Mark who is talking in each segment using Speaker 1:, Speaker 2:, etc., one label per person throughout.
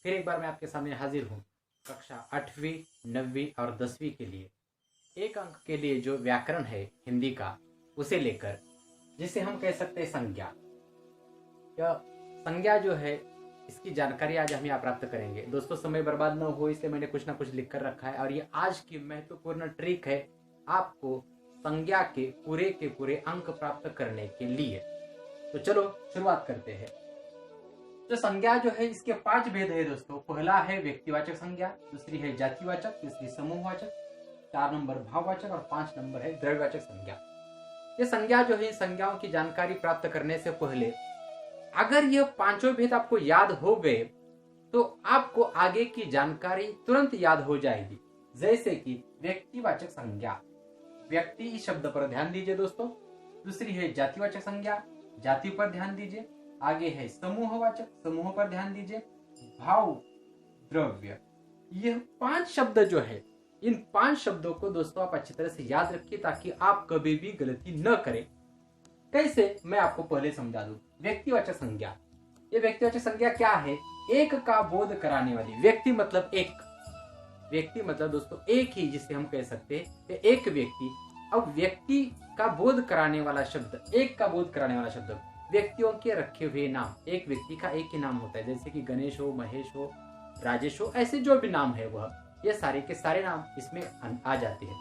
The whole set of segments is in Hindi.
Speaker 1: फिर एक बार मैं आपके सामने हाजिर हूँ कक्षा 8वीं 9वीं और 10वीं के लिए एक अंक के लिए जो व्याकरण है हिंदी का उसे लेकर, जिसे हम कह सकते हैं संज्ञा। यह संज्ञा जो है इसकी जानकारी आज हम यहाँ प्राप्त करेंगे। दोस्तों समय बर्बाद न हो इसलिए मैंने कुछ ना कुछ लिख कर रखा है और ये आज की महत्वपूर्ण ट्रिक है आपको संज्ञा के पूरे अंक प्राप्त करने के लिए। तो चलो शुरुआत करते हैं। तो संज्ञा जो है इसके 5 भेद है दोस्तों। पहला है व्यक्तिवाचक संज्ञा, दूसरी है जातिवाचक, तीसरी समूहवाचक, 4 नंबर भाववाचक और 5 नंबर है द्रव्यवाचक संज्ञा। ये संज्ञा जो है संज्ञाओं की जानकारी प्राप्त करने से पहले अगर ये 5 भेद आपको याद हो गए तो आपको आगे की जानकारी तुरंत याद हो जाएगी। जैसे कि व्यक्तिवाचक संज्ञा, व्यक्ति शब्द पर ध्यान दीजिए दोस्तों। दूसरी है जातिवाचक संज्ञा, जाति पर ध्यान दीजिए। आगे है समूहवाचक, समूह पर ध्यान दीजिए। भाव, द्रव्य। यह 5 शब्द जो है इन 5 शब्दों को दोस्तों आप अच्छी तरह से याद रखिए ताकि आप कभी भी गलती न करें। कैसे, मैं आपको पहले समझा दूं। व्यक्तिवाचक संज्ञा, ये व्यक्तिवाचक संज्ञा क्या है? एक का बोध कराने वाली। व्यक्ति मतलब एक, व्यक्ति मतलब दोस्तों एक ही, जिसे हम कह सकते हैं एक व्यक्ति। अब व्यक्ति का बोध कराने वाला शब्द, एक का बोध कराने वाला शब्द, व्यक्तियों के रखे हुए नाम। एक व्यक्ति का एक ही नाम होता है, जैसे कि गणेश हो, महेश हो, राजेश हो, ऐसे जो भी नाम है वह, ये सारे के सारे नाम इसमें आ जाते हैं।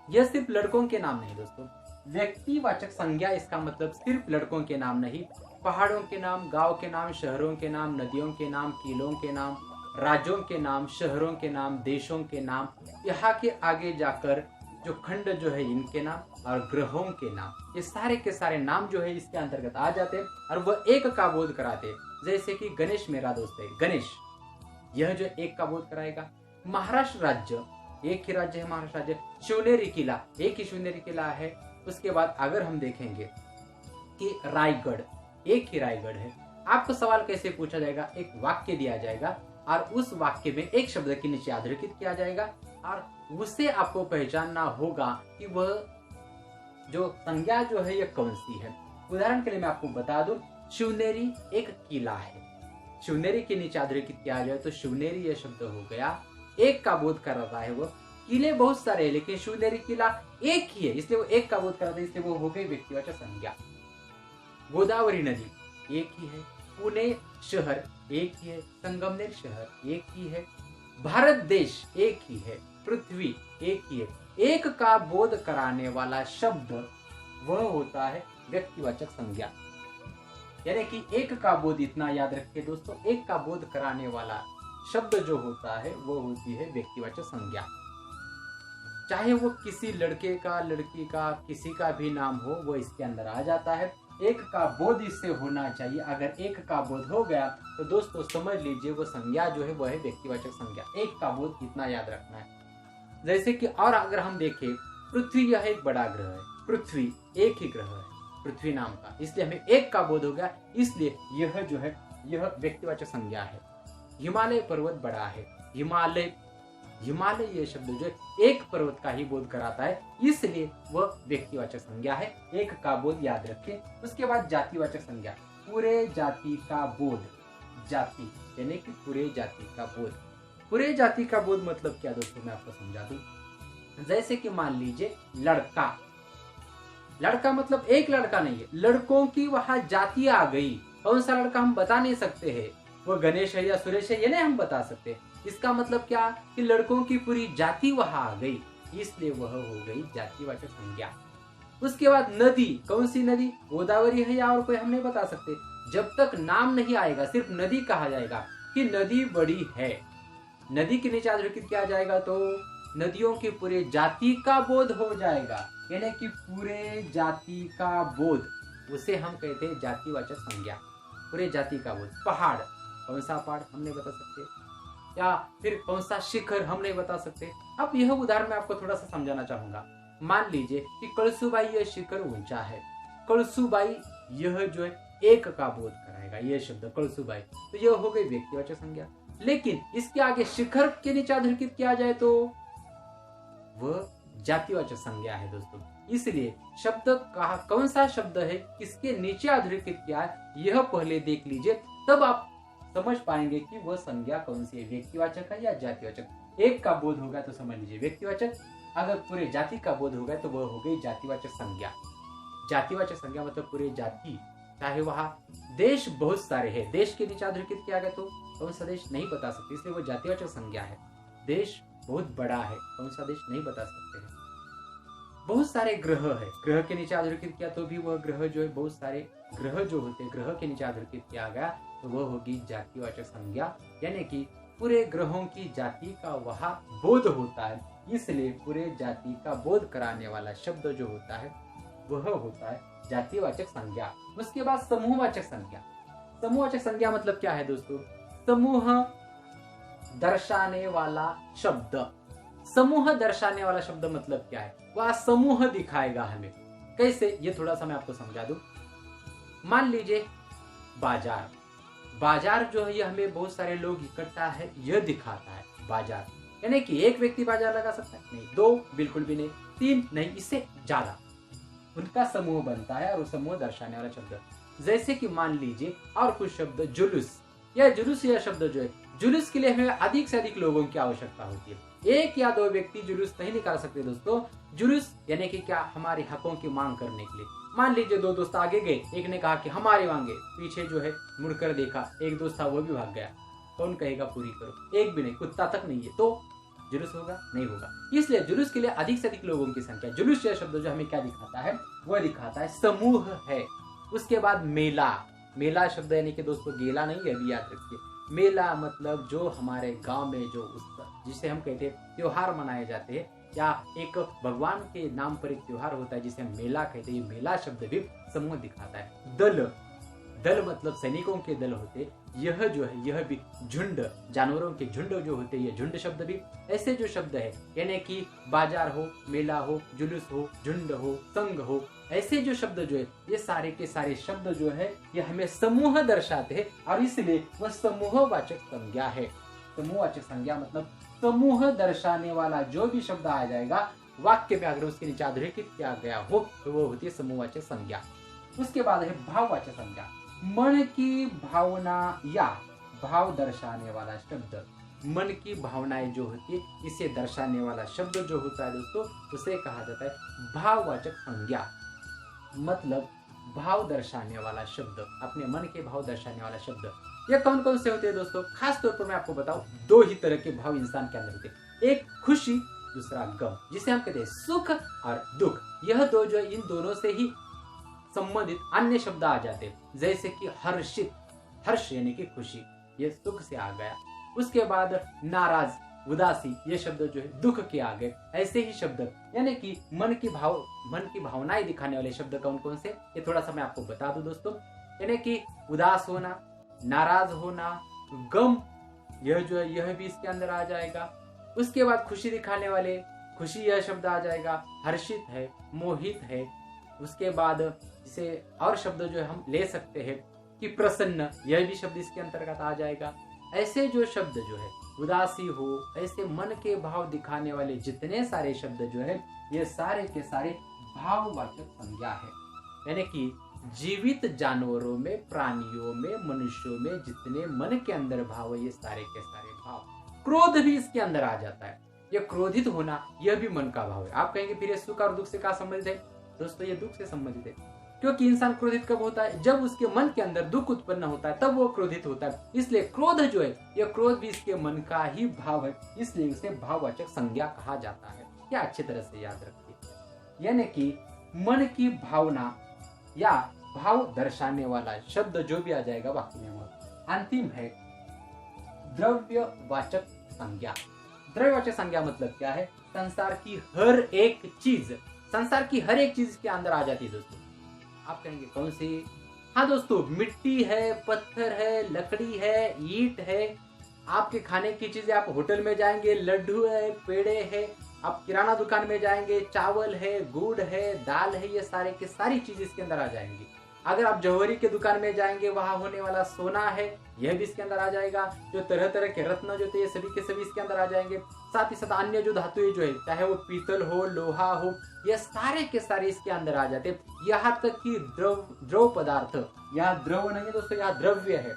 Speaker 1: यह सिर्फ लड़कों के नाम नहीं दोस्तों। व्यक्तिवाचक संज्ञा इसका मतलब सिर्फ लड़कों के नाम नहीं, पहाड़ों के नाम, गांव के नाम, शहरों के नाम, नदियों के नाम, किलों के नाम, राज्यों के नाम, शहरों के नाम, देशों के नाम, यहाँ के आगे जाकर जो खंड जो है इनके नाम और ग्रहों के नाम, ये सारे के सारे नाम जो है इसके अंतर्गत आ जाते हैं और वह एक का बोध कराते हैं। जैसे कि गणेश मेरा दोस्त है, गणेश, यह जो एक का बोध कराएगा। महाराष्ट्र राज्य, एक ही राज्य है महाराष्ट्र राज्य। शिवनेरी किला, एक ही शिवनेरी किला है। उसके बाद अगर हम देखेंगे कि रायगढ़, एक ही रायगढ़ है। आपको सवाल कैसे पूछा जाएगा? एक वाक्य दिया जाएगा और उस वाक्य में एक शब्द के नीचे अधोरेखित किया जाएगा और उससे आपको पहचानना होगा कि वह जो संज्ञा जो है यह कौन सी है। उदाहरण के लिए मैं आपको बता दूं, शिवनेरी एक किला है। शिवनेरी के नीचे अधोरेखित किया जाए तो शिवनेरी यह शब्द हो गया। एक का बोध कर रहा है वह। किले बहुत सारे हैं लेकिन शिवनेरी किला एक ही है, इसलिए वो एक का बोध कर रहा है, इसलिए वो हो गई व्यक्तिवाचक संज्ञा। गोदावरी नदी एक ही है। पुणे शहर एक ही है। संगमनेर शहर एक ही है। भारत देश एक ही है। पृथ्वी एक ही है। एक का बोध कराने वाला शब्द वह होता है व्यक्तिवाचक संज्ञा। यानी कि एक का बोध, इतना याद रखिए दोस्तों, एक का बोध कराने वाला शब्द जो होता है वो होती है व्यक्तिवाचक संज्ञा। चाहे वो किसी लड़के का, लड़की का, किसी का भी नाम हो, वो इसके अंदर आ जाता है। एक का बोध इससे होना चाहिए। अगर एक का बोध हो गया तो दोस्तों समझ लीजिए वो संज्ञा जो है वो है व्यक्तिवाचक संज्ञा। एक का बोध इतना याद रखना है। जैसे कि और अगर हम देखें, पृथ्वी यह एक बड़ा ग्रह है। पृथ्वी एक ही ग्रह है पृथ्वी नाम का, इसलिए हमें एक का बोध हो गया, इसलिए यह जो है यह व्यक्तिवाचक संज्ञा है। हिमालय पर्वत बड़ा है। हिमालय, हिमालय ये शब्द जो है एक पर्वत का ही बोध कराता है, इसलिए वह व्यक्तिवाचक संज्ञा है। एक का बोध याद रखें। उसके बाद जातिवाचक संज्ञा, पूरे जाति का बोध। जाति यानी कि पूरे जाति का बोध। पूरे जाति का बोध मतलब क्या दोस्तों, मैं आपको समझा दूं। जैसे कि मान लीजिए लड़का, लड़का मतलब एक लड़का नहीं है, लड़कों की वहां जाति आ गई। कौन सा लड़का हम बता नहीं सकते हैं, वो गणेश है या सुरेश है ये नहीं हम बता सकते। इसका मतलब क्या कि लड़कों की पूरी जाति वहां आ गई, इसलिए वह हो गई जातिवाचक संज्ञा। उसके बाद नदी, कौन सी नदी, गोदावरी है या और कोई हम नहीं बता सकते। जब तक नाम नहीं आएगा सिर्फ नदी कहा जाएगा कि नदी बड़ी है। नदी के नीचे अधोरेखित किया जाएगा तो नदियों की पूरे जाति का बोध हो जाएगा, यानी कि पूरे जाति का बोध, उसे हम कहते हैं जातिवाचक संज्ञा। पूरे जाति का बोध। पहाड़, कौन सा पहाड़ हम नहीं बता सकते, या फिर कौन सा शिखर हम नहीं बता सकते। अब यह उदाहरण मैं आपको थोड़ा सा समझाना चाहूंगा। मान लीजिए कि कलसुबाई यह शिखर ऊंचा है। कलसुबाई यह जो है एक का बोध कराएगा, यह शब्द कलसुबाई, तो यह हो गई व्यक्तिवाचक संज्ञा। लेकिन इसके आगे शिखर के नीचे अधोरेखित किया जाए तो वह जातिवाचक संज्ञा है दोस्तों। इसलिए शब्द कहा कौन सा शब्द है, किसके नीचे अधोरेखित किया है, यह पहले देख लीजिए, तब आप समझ पाएंगे कि वह संज्ञा कौन सी है, व्यक्तिवाचक है या जातिवाचक। एक का बोध होगा तो समझ लीजिए व्यक्तिवाचक, अगर पूरे जाति का बोध होगा तो वह हो गई जातिवाचक संज्ञा। जातिवाचक संज्ञा मतलब पूरे जाति, चाहे वहां देश बहुत सारे हैं, देश के नीचे अधोरेखित किया गया तो कौन सा देश नहीं बता सकते, इसलिए वो जातिवाचक संज्ञा है। देश बहुत बड़ा है, कौन सा देश नहीं बता सकते हैं। बहुत सारे ग्रह है, ग्रह के नीचे अधोरेखित किया तो भी वह ग्रह जो है, बहुत सारे ग्रह जो होते हैं ग्रह के नीचे अधोरेखित किया गया तो वह होगी जातिवाचक संज्ञा, यानी कि पूरे ग्रहों की जाति का वहां बोध होता है, इसलिए पूरे जाति का बोध कराने वाला शब्द जो होता है वह होता है जातिवाचक संज्ञा। उसके बाद समूहवाचक संज्ञा। समूहवाचक संज्ञा मतलब क्या है दोस्तों, समूह दर्शाने वाला शब्द। समूह दर्शाने वाला शब्द मतलब क्या है, वह समूह दिखाएगा हमें। कैसे, ये थोड़ा सा मैं आपको समझा दूं। मान लीजिए बाजार, बाजार जो है ये हमें बहुत सारे लोग इकट्ठा है यह दिखाता है बाजार, यानी कि एक व्यक्ति बाजार लगा सकता है नहीं, दो बिल्कुल भी नहीं, तीन नहीं, इससे ज्यादा उनका समूह बनता है और वो समूह दर्शाने वाला शब्द। जैसे कि मान लीजिए और कुछ शब्द, जुलूस, यह जुलूस यह शब्द जो है, जुलूस के लिए हमें अधिक से अधिक लोगों की आवश्यकता होती है, एक या दो व्यक्ति जुलूस नहीं निकाल सकते दोस्तों। जुलूस यानी कि क्या, हमारे हकों की मांग करने के लिए। मान लीजिए दो दोस्त आगे गए, एक ने कहा कि हमारे मांगे, पीछे जो है मुड़कर देखा, एक दोस्त था वो भी भाग गया, कौन कहेगा पूरी करो, एक भी नहीं, कुत्ता तक नहीं है, तो जुलूस होगा नहीं होगा। इसलिए जुलूस के लिए अधिक से अधिक लोगों की संख्या। जुलूस यह शब्द जो हमें क्या दिखाता है, वह दिखाता है समूह है। उसके बाद मेला, मेला शब्द यानी कि दोस्तों गेला नहीं है, अभी याद रखिए। मेला मतलब जो हमारे गांव में जो जिसे हम कहते हैं त्योहार मनाए जाते हैं, या एक भगवान के नाम पर एक त्योहार होता है जिसे हम मेला कहते हैं, मेला शब्द भी समूह दिखाता है। दल, दल मतलब सैनिकों के दल होते, यह जो है यह भी झुंड, जानवरों के झुंड जो होते हैं, ये झुंड शब्द भी ऐसे जो शब्द है, यानी कि बाजार हो, मेला हो, जुलूस हो, झुंड हो, संघ हो, ऐसे जो शब्द जो है ये सारे के सारे शब्द जो है ये हमें समूह दर्शाते हैं और इसलिए वह समूहवाचक संज्ञा है। समूहवाचक संज्ञा मतलब समूह दर्शाने वाला जो भी शब्द आ जाएगा वाक्य में, अगर उसके नीचे अधोरेखित किया गया हो तो वो होती है समूहवाचक संज्ञा। उसके बाद है भाववाचक संज्ञा। मन की भावना या भाव दर्शाने वाला शब्द, मन की भावनाएं जो होती है इसे दर्शाने वाला शब्द जो होता है दोस्तों, उसे कहा जाता है भाववाचक संज्ञा। मतलब भाव दर्शाने वाला शब्द, अपने मन के भाव दर्शाने वाला शब्द। ये कौन कौन से होते हैं दोस्तों, खास तौर पर मैं आपको बताऊं, दो ही तरह के भाव इंसान के अंदर होते हैं, एक खुशी, दूसरा गम, जिसे हम कहते हैं सुख और दुख। यह दो जो इन दोनों से ही संबंधित अन्य शब्द आ जाते हैं, जैसे कि हर्षित, हर्ष यानी कि खुशी, ये सुख से आ गया। उसके बाद नाराज, उदासी, ये शब्द जो है दुख के आ गए। ऐसे ही शब्द यानी कि मन की भावनाएं दिखाने वाले शब्द कौन कौन से, ये थोड़ा सा मैं आपको बता दूं दोस्तों। यानी कि उदास होना, नाराज होना, गम, यह जो है यह भी इसके अंदर आ जाएगा। उसके बाद खुशी दिखाने वाले, खुशी यह शब्द आ जाएगा। हर्षित है, मोहित है। उसके बाद इसे और शब्द जो है हम ले सकते हैं कि प्रसन्न, यह भी शब्द इसके अंतर्गत आ जाएगा। ऐसे जो शब्द जो है उदासी हो, ऐसे मन के भाव दिखाने वाले जितने सारे शब्द जो है ये सारे के सारे भाववाचक संज्ञा है। यानी कि जीवित जानवरों में, प्राणियों में, मनुष्यों में जितने मन के अंदर भाव है ये सारे के सारे भाव। क्रोध भी इसके अंदर आ जाता है, ये क्रोधित होना यह भी मन का भाव है। आप कहेंगे फिर ये सुख और दुख से क्या संबंधित है, दोस्तों ये दुख से संबंधित है, क्योंकि इंसान क्रोधित कब होता है, जब उसके मन के अंदर दुख उत्पन्न होता है तब वो क्रोधित होता है। इसलिए क्रोध जो है यह क्रोध भी इसके मन का ही भाव है, इसलिए उसे भाववाचक संज्ञा कहा जाता है। क्या अच्छी तरह से याद रखिए, यानी कि मन की भावना या भाव दर्शाने वाला शब्द जो भी आ जाएगा वाक्य में। अंतिम है द्रव्यवाचक संज्ञा। द्रव्यवाचक संज्ञा मतलब क्या है, संसार की हर एक चीज, संसार की हर एक चीज के अंदर आ जाती है दोस्तों। आप कहेंगे कौन सी, हाँ दोस्तों, मिट्टी है, पत्थर है, लकड़ी है, ईंट है, आपके खाने की चीजें, आप होटल में जाएंगे लड्डू है, पेड़े है, आप किराना दुकान में जाएंगे चावल है, गुड़ है, दाल है, ये सारे के सारी चीज इसके अंदर आ जाएंगी। अगर आप जौहरी के दुकान में जाएंगे वहां होने वाला सोना है यह भी इसके अंदर आ जाएगा। जो तरह तरह के रत्न जो थे ये सभी के सभी इसके अंदर आ जाएंगे। साथ ही साथ अन्य जो धातुएं जो है, चाहे वो पीतल हो, लोहा हो, ये सारे के सारे इसके अंदर आ जाते हैं। यहाँ तक कि द्रव पदार्थ, यहाँ द्रव नहीं है दोस्तों, यहाँ द्रव्य है।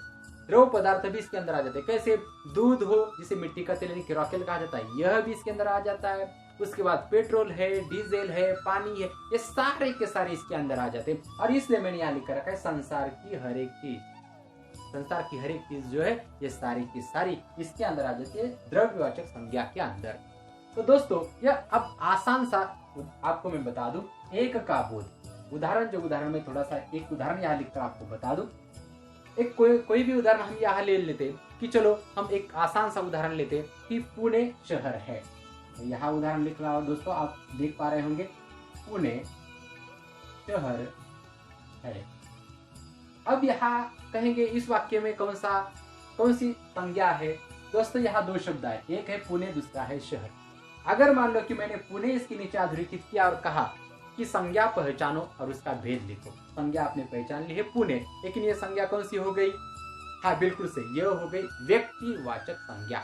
Speaker 1: द्रव पदार्थ भी इसके अंदर आ जाते हैं। कैसे? दूध हो जिसे मिट्टी का तेल यानी केरोसिन कहा जाता है, यह भी इसके अंदर आ जाता है। उसके बाद पेट्रोल है, डीजल है, पानी है, ये सारे के सारे इसके अंदर आ जाते हैं। और इसलिए मैंने यहाँ लिख रखा है संसार की हर एक चीज जो है ये सारी की सारी इसके अंदर आ जाती है द्रव्यवाचक संज्ञा के अंदर। तो दोस्तों यह अब आसान सा आपको मैं बता दूं एक का बोध उदाहरण में थोड़ा सा एक उदाहरण यहाँ लिखकर आपको बता दूं। एक कोई भी उदाहरण हम यहाँ ले लेते कि चलो हम एक आसान सा उदाहरण लेते कि पुणे शहर है। तो यहाँ उदाहरण लिख रहा हूँ दोस्तों, आप देख पा रहे होंगे पुणे शहर है। अब यहाँ कहेंगे इस वाक्य में कौन सी संज्ञा है? दोस्तों यहाँ दो शब्द आए, एक है पुणे, दूसरा है शहर। अगर मान लो कि मैंने पुणे इसके नीचे अधोरेखित किया और कहा कि संज्ञा पहचानो और उसका भेद लिखो। संज्ञा आपने पहचान ली है पुणे, लेकिन ये संज्ञा कौन सी हो गई? हाँ बिल्कुल सही, यह हो गई व्यक्तिवाचक संज्ञा।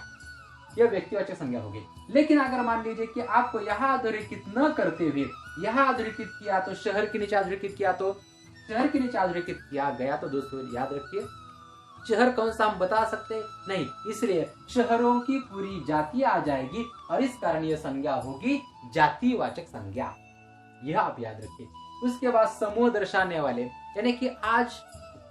Speaker 1: यह व्यक्तिवाचक संज्ञा हो गई। लेकिन अगर मान लीजिए कि आपको यहाँ अधोरेखित न करते हुए यहाँ अधोरेखित किया तो शहर के नीचे अधोरेखित किया तो शहर के नीचे अधोरेखित किया गया तो दोस्तों याद रखिए शहर कौन सा हम बता सकते नहीं, इसलिए शहरों की पूरी जाति आ जाएगी और इस कारण यह संज्ञा होगी जातिवाचक संज्ञा। यह आप याद रखिए। उसके बाद समूह दर्शाने वाले, यानी कि आज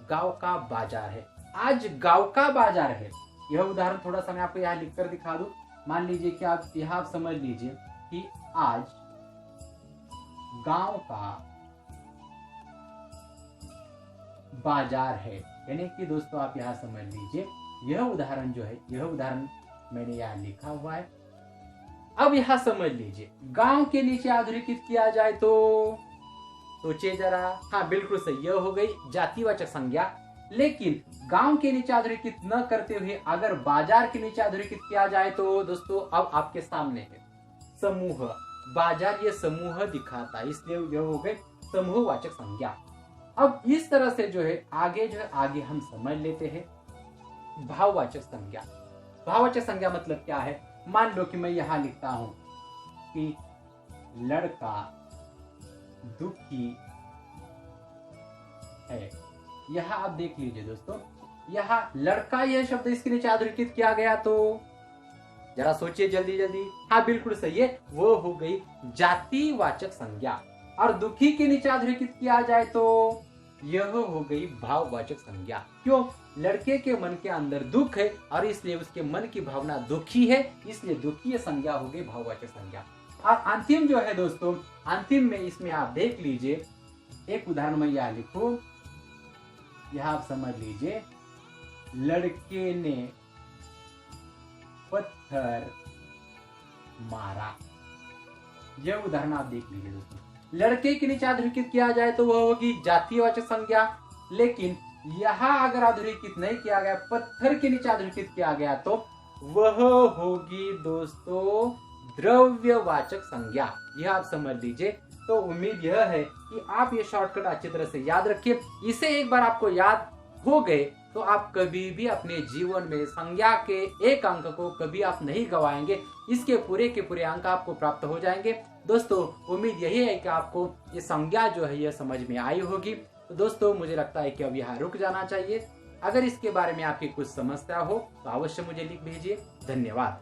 Speaker 1: गांव का बाजार है, आज गांव का बाजार है। यह उदाहरण थोड़ा सा मैं आपको यहाँ लिखकर दिखा दूं। मान लीजिए कि आप यहाँ समझ लीजिए कि आज गांव का बाजार है, यानी कि दोस्तों आप यहाँ समझ लीजिए यह उदाहरण जो है यह उदाहरण मैंने यहाँ लिखा हुआ है। अब यहाँ समझ लीजिए गांव के नीचे अधोरेखित किया जाए तो सोचिए जरा। हाँ बिल्कुल सही, यह हो गई जातिवाचक संज्ञा। लेकिन गांव के नीचे अधोरेखित न करते हुए अगर बाजार के नीचे अधोरेखित किया जाए तो दोस्तों अब आपके सामने है समूह। बाजार ये समूह दिखाता है, इसलिए यह हो गए समूहवाचक संज्ञा। अब इस तरह से जो है आगे हम समझ लेते हैं भाववाचक संज्ञा। भाववाचक संज्ञा मतलब क्या है? मान लो कि मैं यहाँ लिखता हूं कि लड़का दुखी है। यहाँ आप देख लीजिए दोस्तों, यहाँ लड़का यह शब्द इसके नीचे अधोरेखित किया गया तो जरा सोचिए जल्दी जल्दी। हाँ बिल्कुल सही है, वो हो गई जातिवाचक संज्ञा। और दुखी के नीचे अधोरेखित किया जाए तो यह हो गई भाववाचक संज्ञा। क्यों? लड़के के मन के अंदर दुख है और इसलिए उसके मन की भावना दुखी है, इसलिए दुखी संज्ञा हो गई भाववाचक संज्ञा। और अंतिम जो है दोस्तों, अंतिम में इसमें आप देख लीजिए एक उदाहरण मैं यहाँ लिखूं, यह आप समझ लीजिए लड़के ने पत्थर मारा। यह उदाहरण आप देख लीजिए दोस्तों। लड़के के नीचे अधोरेखित किया जाए तो वह होगी जातिवाचक संज्ञा, लेकिन यहाँ अगर अधोरेखित नहीं किया गया, पत्थर के नीचे अधोरेखित किया गया तो वह होगी दोस्तों द्रव्यवाचक संज्ञा। यह आप समझ लीजिए। तो उम्मीद यह है कि आप ये शॉर्टकट अच्छी तरह से याद रखिए। इसे एक बार आपको याद हो गए तो आप कभी भी अपने जीवन में संज्ञा के एक अंक को कभी आप नहीं गवाएंगे। इसके पूरे के पूरे अंक आपको प्राप्त हो जाएंगे। दोस्तों उम्मीद यही है कि आपको ये संज्ञा जो है यह समझ में आई होगी। तो दोस्तों मुझे लगता है कि अब यहाँ रुक जाना चाहिए। अगर इसके बारे में आपकी कुछ समस्या हो तो अवश्य मुझे लिख भेजिए। धन्यवाद।